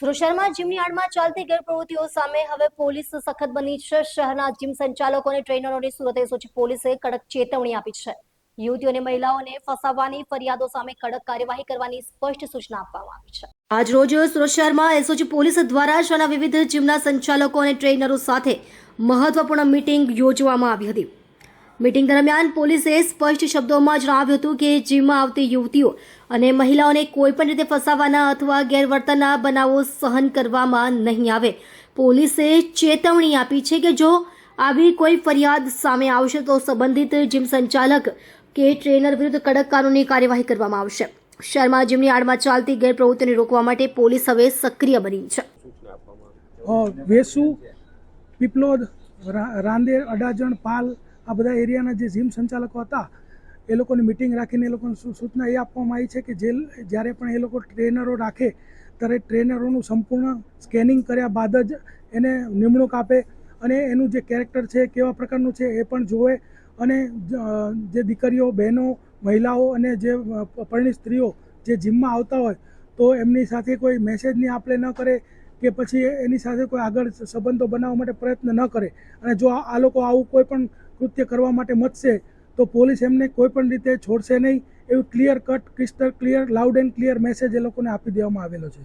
સુરત જીમની આડમાં ચાલતી ગેરપ્રવૃત્તિઓ સામે હવે પોલીસ સખત બની છે। શહેરના જીમ સંચાલકો અને ટ્રેનરોને સુરત એસઓજી પોલીસે કડક ચેતવણી આપી છે। યુવતીઓ અને મહિલાઓને ફસાવવાની ફરિયાદો સામે કડક કાર્યવાહી કરવાની સ્પષ્ટ સૂચના આપવામાં આવી છે। આજ રોજ સુરત શહેરમાં એસઓજી પોલીસ દ્વારા શહેરના વિવિધ જીમના સંચાલકો અને ટ્રેનરો સાથે મહત્વપૂર્ણ મીટિંગ યોજવામાં આવી હતી। મીટિંગ દરમિયાન પોલીસે સ્પષ્ટ શબ્દોમાં જણાવ્યું હતું કે જીમમાં આવતી યુવતીઓ અને મહિલાઓને કોઈપણ રીતે ફસાવાના અથવા ગેરવર્તનના બનાવો સહન કરવામાં નહીં આવે। પોલીસે ચેતવણી આપી છે કે જો આવી કોઈ ફરિયાદ સામે આવશે તો સંબંધિત જીમ સંચાલક કે ટ્રેનર વિરુદ્ધ કડક કાનૂની કાર્યવાહી કરવામાં આવશે। શહેરમાં જીમની આડમાં ચાલતી ગેરપ્રવૃત્તિઓને રોકવા માટે પોલીસ હવે સક્રિય બની છે। વેસુ, પીપલોદ, રાંદેર, અડાજણ, પાલ આ બધા એરિયાના જે જીમ સંચાલકો હતા એ લોકોની મિટિંગ રાખીને એ લોકોને સૂચના એ આપવામાં આવી છે કે જ્યારે પણ એ લોકો ટ્રેનરો રાખે ત્યારે ટ્રેનરોનું સંપૂર્ણ સ્કેનિંગ કર્યા બાદ જ એને નિમણૂક આપે અને એનું જે કેરેક્ટર છે કેવા પ્રકારનું છે એ પણ જોવે અને જે દીકરીઓ, બહેનો, મહિલાઓ અને જે પરણિત સ્ત્રીઓ જે જીમમાં આવતા હોય તો એમની સાથે કોઈ મેસેજની આપ-લે ન કરે કે પછી એની સાથે કોઈ આગળ સંબંધો બનાવવા માટે પ્રયત્ન ન કરે અને જો આ લોકો આવું કોઈ પણ કૃત્ય કરવા માટે મથશે તો પોલીસ એમને કોઈ પણ રીતે છોડશે નહીં, એવું clear cut, crystal clear, loud and clear message એ લોકોને આપી દેવામાં આવેલો છે।